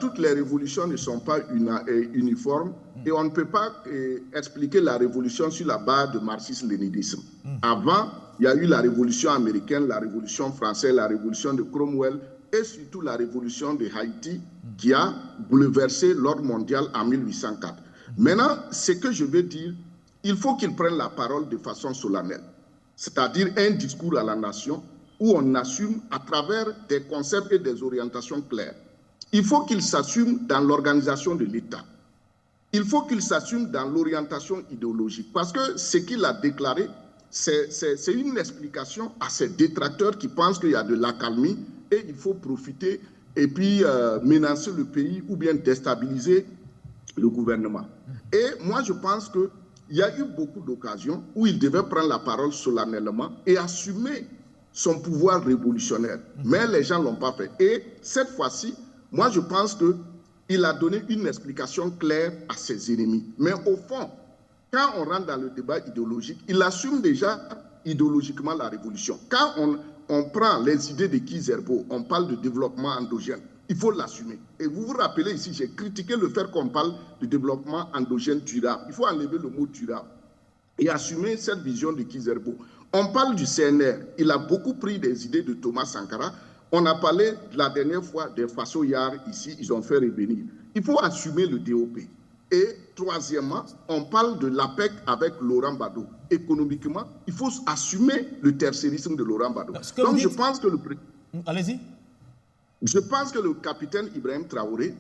toutes les révolutions ne sont pas uniformes et on ne peut pas expliquer la révolution sur la base de marxisme-léninisme. Avant, il y a eu la révolution américaine, la révolution française, la révolution de Cromwell et surtout la révolution de Haïti qui a bouleversé l'ordre mondial en 1804. Maintenant, ce que je veux dire, il faut qu'ils prennent la parole de façon solennelle, c'est-à-dire un discours à la nation où on assume à travers des concepts et des orientations claires. Il faut qu'il s'assume dans l'organisation de l'État. Il faut qu'il s'assume dans l'orientation idéologique. Parce que ce qu'il a déclaré, c'est une explication à ces détracteurs qui pensent qu'il y a de l'accalmie et il faut profiter et puis menacer le pays ou bien déstabiliser le gouvernement. Et moi, je pense qu'il y a eu beaucoup d'occasions où il devait prendre la parole solennellement et assumer son pouvoir révolutionnaire. Mais les gens ne l'ont pas fait. Et cette fois-ci, moi, je pense qu'il a donné une explication claire à ses ennemis. Mais au fond, quand on rentre dans le débat idéologique, il assume déjà idéologiquement la révolution. Quand on prend les idées de Kizerbo, on parle de développement endogène, il faut l'assumer. Et vous vous rappelez ici, j'ai critiqué le fait qu'on parle de développement endogène durable. Il faut enlever le mot durable et assumer cette vision de Kizerbo. On parle du CNR. Il a beaucoup pris des idées de Thomas Sankara. On a parlé la dernière fois des Fassoyards ici, ils ont fait revenir. Il faut assumer le DOP. Et troisièmement, on parle de l'APEC avec Laurent Gbagbo. Économiquement, il faut assumer le tertiarisme de Laurent Gbagbo. Donc je pense que Allez-y. Je pense que le capitaine Ibrahim Traoré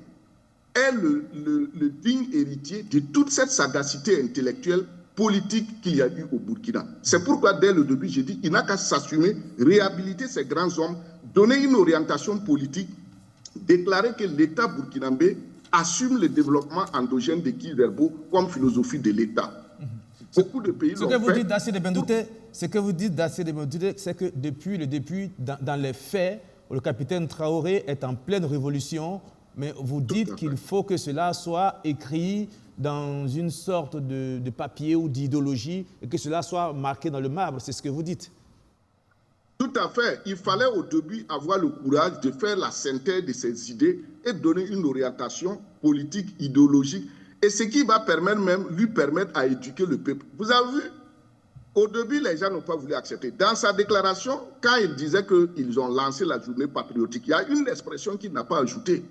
est le digne héritier de toute cette sagacité intellectuelle politique qu'il y a eu au Burkina. C'est pourquoi, dès le début, j'ai dit qu'il n'a qu'à s'assumer, réhabiliter ces grands hommes, donner une orientation politique, déclarer que l'État burkinabé assume le développement endogène de Kizerbo comme philosophie de l'État. Beaucoup de pays l'ont fait. Ce que vous dites d'Assé de Bendouté, c'est que depuis le début, dans les faits, le capitaine Traoré est en pleine révolution, mais vous dites qu'il faut que cela soit écrit dans une sorte de papier ou d'idéologie et que cela soit marqué dans le marbre, c'est ce que vous dites. Tout à fait. Il fallait au début avoir le courage de faire la synthèse de ces idées et donner une orientation politique, idéologique, et ce qui va lui permettre à éduquer le peuple. Vous avez vu, au début, les gens n'ont pas voulu accepter. Dans sa déclaration, quand il disait qu'ils ont lancé la journée patriotique, il y a une expression qu'il n'a pas ajoutée.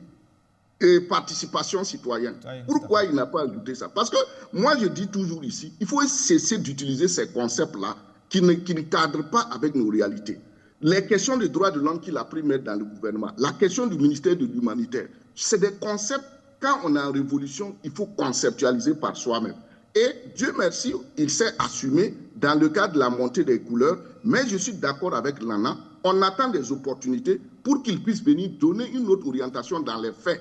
Et participation citoyenne. Pourquoi il n'a pas ajouté ça? Parce que moi, je dis toujours ici, il faut cesser d'utiliser ces concepts-là qui ne cadrent pas avec nos réalités. Les questions des droits de l'homme qu'il a pris mettre dans le gouvernement, la question du ministère de l'Humanitaire, c'est des concepts, quand on est en révolution, il faut conceptualiser par soi-même. Et Dieu merci, il s'est assumé dans le cadre de la montée des couleurs, mais je suis d'accord avec Lana, on attend des opportunités pour qu'il puisse venir donner une autre orientation dans les faits.